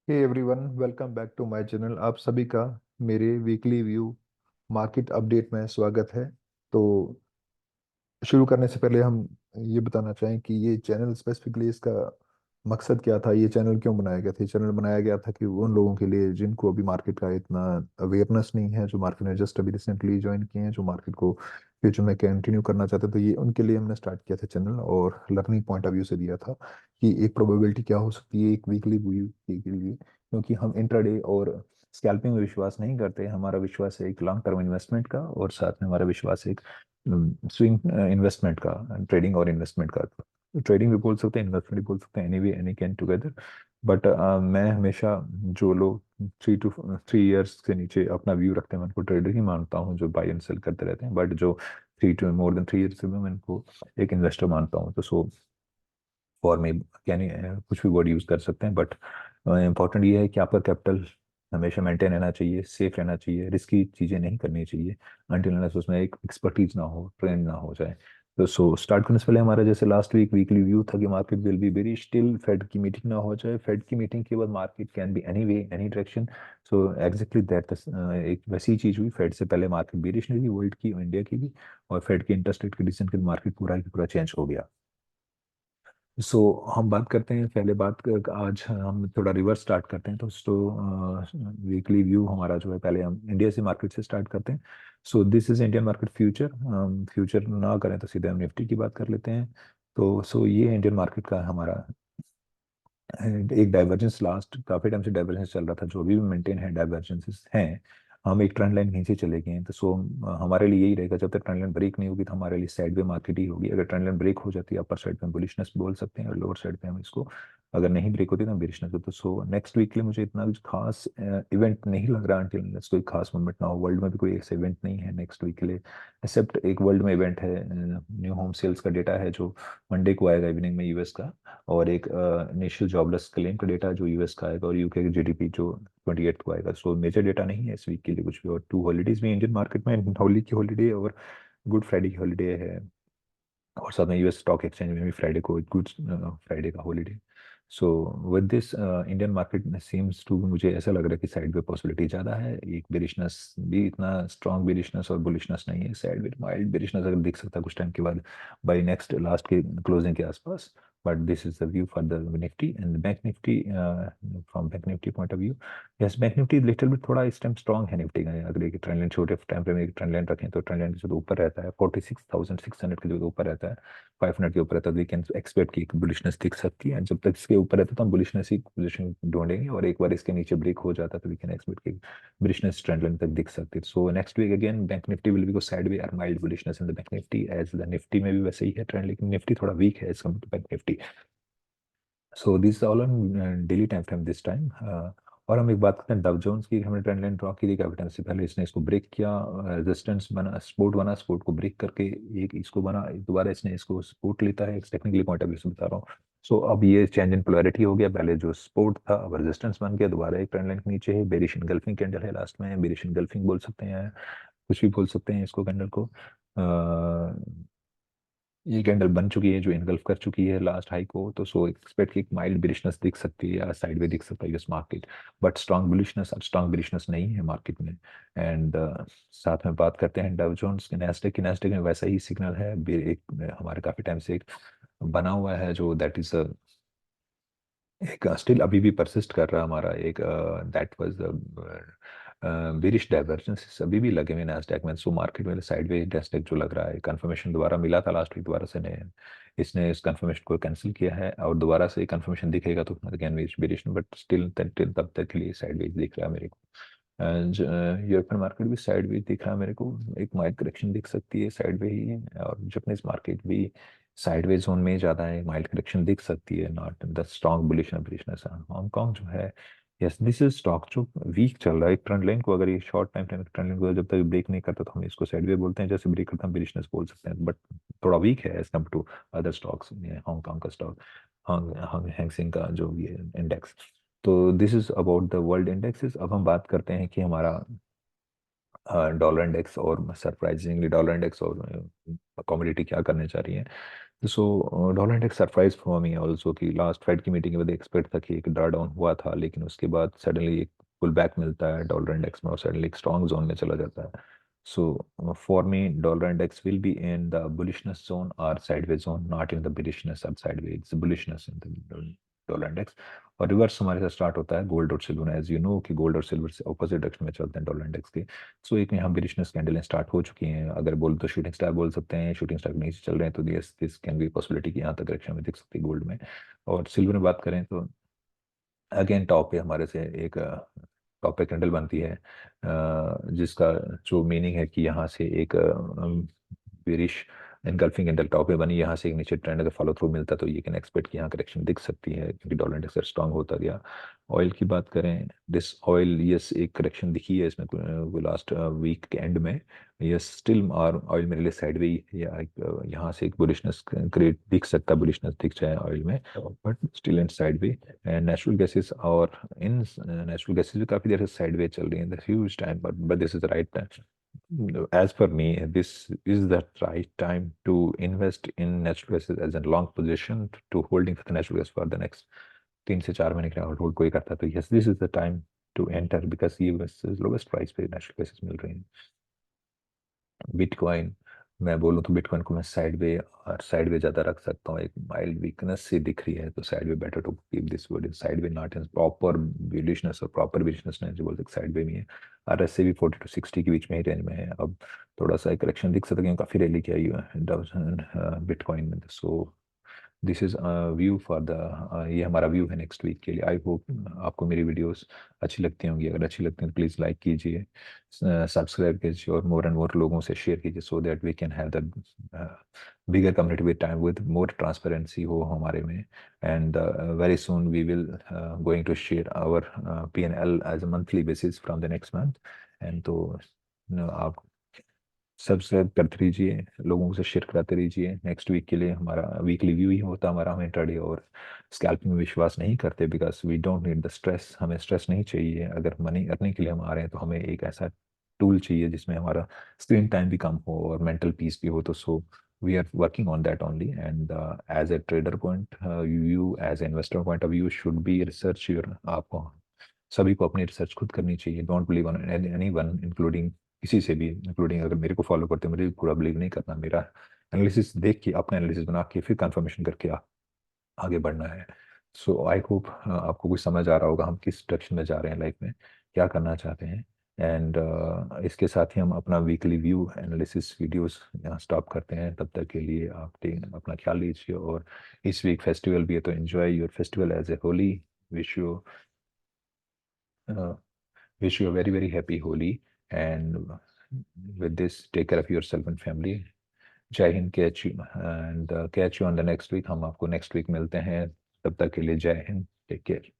Hey everyone, welcome back to my channel. आप सभी का मेरे वीकली व्यू मार्केट अपडेट में स्वागत है। तो शुरू करने से पहले हम ये बताना चाहें कि ये चैनल स्पेसिफिकली इसका मकसद क्या था, ये चैनल क्यों बनाया गया था। ये चैनल बनाया गया था कि उन लोगों के लिए जिनको अभी मार्केट का इतना अवेयरनेस नहीं है, जो मार्केट में जस्ट अभी रिसेंटली ज्वाइन किए हैं, जो मार्केट को फ्यूचर में कंटिन्यू करना चाहते हैं, तो ये उनके लिए हमने स्टार्ट किया था चैनल। और लर्निंग पॉइंट ऑफ व्यू से दिया था कि एक प्रोबेबिलिटी क्या हो सकती है एक वीकली व्यू के लिए, क्योंकि हम इंट्राडे और स्कैल्पिंग में विश्वास नहीं करते। हमारा विश्वास है एक लॉन्ग टर्म इन्वेस्टमेंट का, और साथ में हमारा विश्वास है एक स्विंग इन्वेस्टमेंट का, ट्रेडिंग और इन्वेस्टमेंट का। ट्रेडिंग भी बोल सकते हैं, इन्वेस्टमेंट भी बोल सकते हैं, any way any can together. But मैं हमेशा, जो लोग 3 to 3 years से नीचे अपना व्यू रखते हैं, मैं उनको ट्रेडर ही मानता हूँ, जो बाय एंड सेल करते रहते हैं। बट जो 3 to more than 3 years से, मैं इनको एक इन्वेस्टर मानता हूँ। तो सो फॉर में यानी कुछ भी वर्ड यूज़ कर सकते हैं, बट इम्पोर्टेंट ये है कि आपका कैपिटल हमेशा मेंटेन रहना चाहिए, सेफ रहना चाहिए, रिस्की चीज़ें नहीं करनी चाहिए अनटिल अनलेस उसमें एक एक्सपर्टीज ना हो, ट्रेंड ना हो जाए। तो सो स्टार्ट करने से पहले हमारा जैसे लास्ट वीक वीकली व्यू था कि market will be very still, Fed की मीटिंग ना हो जाए। फेड की मीटिंग के बाद market can be any way any direction. So exactly that, एक वैसी चीज़ हुई। फेड से पहले मार्केट बेरिश नहीं थी, वर्ल्ड की और इंडिया की भी, और फेड के इंटरेस्ट रेट के डिसीजन के मार्केट पूरा की पूरा चेंज हो गया। सो हम बात करते हैं, पहले आज हम थोड़ा रिवर्स स्टार्ट करते हैं। तो वीकली व्यू हमारा जो है, पहले हम इंडिया से मार्केट से स्टार्ट करते हैं। So this is Indian market future. Future ना करें तो सीधे हम निफ्टी की बात कर लेते हैं। तो ये इंडियन मार्केट का हमारा एक डाइवर्जेंस, लास्ट काफी टाइम से डाइवर्जेंस चल रहा था, जो अभी भी मेंटेन है, डाइवर्जेंसेस हैं। हम एक ट्रेंड लाइन नीचे चले गए हैं। तो हमारे लिए यही रहेगा, जब तक ट्रेंड लाइन ब्रेक नहीं होगी तो हमारे लिए साइड वे मार्केट ही होगी। अगर ट्रेंड लाइन ब्रेक हो जाती है, अपर साइड पे हम बुलिशनेस बोल सकते हैं, और लोअर साइड पे हम इसको, अगर नहीं ब्रेक होती तो हम बेरिशनेस होते। सो नेक्स्ट वीक के लिए मुझे इतना कुछ खास इवेंट नहीं लग रहा, अंटिल कोई खास मूवमेंट ना हो। वर्ल्ड में भी कोई ऐसा इवेंट नहीं है नेक्स्ट वीक के लिए, एक्सेप्ट एक वर्ल्ड में इवेंट है, न्यू होम सेल्स का डेटा है जो मंडे को आएगा इवनिंग में यूएस का, और एक इनिशियल जॉबलेस क्लेम का डेटा जो यूएस का आएगा, और यूके की जीडीपी जो 28 को आएगा। सो मेजर डेटा नहीं है इस वीक के लिए कुछ भी। और 2 हॉलीडेज भी इंडियन मार्केट में, होली की हॉलीडे और गुड फ्राइडे की हॉलीडे है, और साथ में यूएस स्टॉक एक्सचेंज में भी फ्राइडे को गुड फ्राइडे का holiday. So with this Indian market seems to, मुझे ऐसा लग रहा है कि साइड पे पॉसिबिलिटी ज़्यादा है। एक बेरिशनेस भी, इतना स्ट्रॉन्ग बेरिशनेस और बुलिशनेस नहीं है, साइड में माइल्ड बेरिशनेस अगर दिख सकता है कुछ टाइम के बाद, बाई नेक्स्ट लास्ट के क्लोजिंग के आसपास। But this is the view for the Nifty and bank Nifty. From bank Nifty point of view, yes, bank Nifty little bit थोड़ा इस टाइम स्ट्रॉन्ग है निफ्टी का। अगर एक ट्रेंड लाइन, छोटे टाइम फ्रेम में एक ट्रेंड लाइन रखें, तो ट्रेंड लाइन जो ऊपर रहता है 46,600 के जो ऊपर रहता है, 500 के ऊपर रहता है, वी कैन एक्सपेक्ट की बुलिशनेस दिख सकती है। जब तक इसके ऊपर रहता है तो हम बुलिशनेस ही पोजीशन ढूंढेंगे, और एक बार इसके नीचे ब्रेक हो जाता है तो वी कैन एक्सपेक्ट की बुलिशनेस ट्रेंड लाइन तक दिख सकती है। So next week again bank Nifty will be go sideways और mild bullishness in the bank Nifty, as the Nifty में भी वैसे ही है ट्रेंड, लेकिन निफ्टी थोड़ा वीक है as compare to bank Nifty. So this all on daily time frame this time. और हम एक बात करते हैं डाउ जोन्स की। हमने ट्रेंड लाइन ड्रॉ की थी कैपिटल से पहले, इसने इसको ब्रेक किया, रेजिस्टेंस बना, सपोर्ट बना, सपोर्ट को ब्रेक करके एक इसको बना, दोबारा इसने इसको सपोर्ट लेता है, टेक्निकली पॉइंट ऑफ व्यू से बता रहा हूँ। सो अब ये चेंज इन पोलैरिटी हो गया, पहले जो सपोर्ट था अब रेजिस्टेंस बन गया, दोबारा एक ट्रेंड लाइन के नीचे है, बेरिश इनगल्फिंग कैंडल है लास्ट में, बेरिश इनगल्फिंग बोल सकते हैं, कुछ भी बोल सकते हैं इसको कैंडल को। ये कैंडल बन चुकी है जो इनगल्फ कर चुकी है लास्ट हाई को। तो एक्सपेक्ट की एक माइल्ड बिरिशनेस दिख सकती है, या साइड दिख सकता है US market, but strong bullishness, strong bearishness नहीं है मार्केट में। एंड साथ में बात करते हैं डाउ जोन्स के, नैस्डैक की। नैस्डैक में वैसा ही सिग्नल है, एक हमारे काफी टाइम से एक बना हुआ है, जो दैट इज एक स्टिल अभी भी परसिस्ट कर रहा है हमारा एक, दैट वाज बेरिश डाइवर्जेंस अभी भी लगे हुए नैस्डैक में। सो मार्केट में साइडवेज नैस्डैक जो लग रहा है, कंफर्मेशन दोबारा मिला था लास्ट वीक, दोबारा से ने इसने इस कंफर्मेशन को कैंसिल किया है, और दोबारा से कंफर्मेशन दिखेगा तो अगेन बेरिश, बट स्टिल तब तक के लिए साइडवेज दिख रहा है मेरे को। यूरोपियन मार्केट भी साइडवेज दिख रहा है मेरे को, एक माइल्ड करेक्शन दिख सकती है साइडवे ही, और जापानीज मार्केट भी साइडवेज जोन में ज्यादा है, माइल्ड करेक्शन दिख सकती है, not the strong bullish bullishness. Hong Kong जो है, यस, दिस इज स्टॉक जो वीक चल रहा है। एक ट्रेंड लाइन को, अगर ये short time frame trend line को जब तक ब्रेक नहीं करता तो हम इसको साइडवे बोलते हैं, जैसे ब्रेक करता हम बुलिशनेस बोल सकते हैं, बट थोड़ा वीक है as compare to other stocks. Hong Kong का स्टॉक, हैंगसेंग का जो ये इंडेक्स। तो this is about the world indexes. अब हम बात करते हैं कि हमारा डॉलर इंडेक्स, और सरप्राइजिंगली डॉलर इंडेक्स और कमोडिटी क्या करने जा रही है। So dollar index surprise for me also कि लास्ट फेड की मीटिंग के बाद एक्सपेक्ट था कि एक ड्रा डाउन हुआ था, लेकिन उसके बाद सडनली एक पुल बैक मिलता है डॉलर इंडेक्स में और सडनली एक स्ट्रॉन्ग जोन में चला जाता है. So for me dollar index will be in the bullishness zone or sideways zone, not in the bearishness or sideways. It's bullishness in the dollar index. और reverse हमारे साथ स्टार्ट होता है गोल्ड और सिल्वर, एज यू नो कि gold और silver से opposite direction में चलते हैं डॉलर इंडेक्स के. सो एक यहाँ बेरिशनेस कैंडल स्टार्ट हो चुकी हैं, अगर बोल तो शूटिंग स्टार बोल सकते हैं, शूटिंग स्टार नीचे चल रहे हैं तो yes this can be possibility कि यहाँ तक डायरेक्शन में दिख सकती है गोल्ड में. और सिल्वर में बात करें तो अगेन टॉप पे हमारे से एक टॉप पे कैंडल बनती है, जिसका जो मीनिंग है कि यहाँ से एक बेरिश एनगल्फिंग कैंडल टॉप पे बनी, यहाँ से एक नीचे ट्रेंड अगर फॉलो थ्रू मिलता तो ये कैन एक्सपेक्ट कि यहाँ करेक्शन दिख सकती है क्योंकि डॉलर इंडेक्स स्ट्रांग होता गया. ऑयल की बात करें, दिस ऑयल यस एक करेक्शन दिखी है इसमें लास्ट वीक के एंड में. यस स्टिल और ऑयल मेरे लिए साइड वे या यहाँ से एक बुलिशनेस क्रिएट दिख सकता है, बुलिशनेस दिख जाए ऑयल में, but still in side way. And natural gases और इन नेचुरल गैसेस भी काफी देर से साइड वे चल रही है huge time, but this is the right time. As per me, this is the right time to invest in natural gases as a long position to holding for the natural gas for the next 3 से 4 महीने के लिए hold कोई करता है तो yes this is the time to enter because ये बस lowest price पे नेचुरल गैसेस मिल रही हैं. बिटकॉइन मैं बोलूँ तो बिटकॉइन को मैं साइड वे ज़्यादा रख सकता हूँ, एक माइल्ड वीकनेस सी दिख रही है तो sideways better to keep this word in sideways, not in proper bullishness. और प्रॉपर बिलिशनेस नहीं जो बोलते साइड वे में है. RSI भी 40 to 60 के बीच में ही रेंज में है. अब थोड़ा सा करेक्शन दिख सकता है क्योंकि काफ़ी रैली किया है बिटकॉइन में. So this is view for the ये हमारा व्यू है नेक्स्ट वीक के लिए. आई होप आपको मेरी वीडियोस अच्छी लगती होंगी, अगर अच्छी लगती हैं तो प्लीज़ लाइक कीजिए, सब्सक्राइब कीजिए और मोर एंड मोर लोगों से शेयर कीजिए so that we can have the bigger community with time with more transparency हो हमारे में. And very soon we will going to share our P&L as a monthly basis from the next month. And तो आप subscribe करते रहिए, लोगों से share कराते रहिए. नेक्स्ट वीक के लिए हमारा वीकली व्यू ही होता हमारा, हम इंट्राडे और स्कैल्पिंग में विश्वास नहीं करते because we don't need the stress. हमें स्ट्रेस नहीं चाहिए, अगर मनी अर्निंग के लिए हम आ रहे हैं तो हमें एक ऐसा टूल चाहिए जिसमें हमारा स्क्रीन टाइम भी कम हो और मेंटल पीस भी हो. तो so we are working on that only. And as a trader point you as investor point of view should be research your. आपको सभी को अपनी रिसर्च खुद करनी चाहिए. Don't believe on any one including किसी से भी, इंक्लूडिंग अगर मेरे को फॉलो करते हो मुझे भी पूरा बिलीव नहीं करना. मेरा एनालिसिस देख के अपना एनालिसिस बना के फिर कंफर्मेशन करके आगे बढ़ना है. सो आई होप आपको कुछ समझ आ रहा होगा हम किस डायरेक्शन में जा रहे हैं लाइफ में, क्या करना चाहते हैं. एंड इसके साथ ही हम अपना वीकली व्यू एनालिसिस वीडियोस यहाँ स्टॉप करते हैं. तब तक के लिए आप अपना ख्याल लीजिए. और इस वीक फेस्टिवल भी है तो enjoy your festival as a Holi. Wish you wish you a very very happy Holi. And with this take care of yourself and family. जय हिंद. Catch you and catch you on the next week. हम आपको next week मिलते हैं. तब तक के लिए जय हिंद. Take care.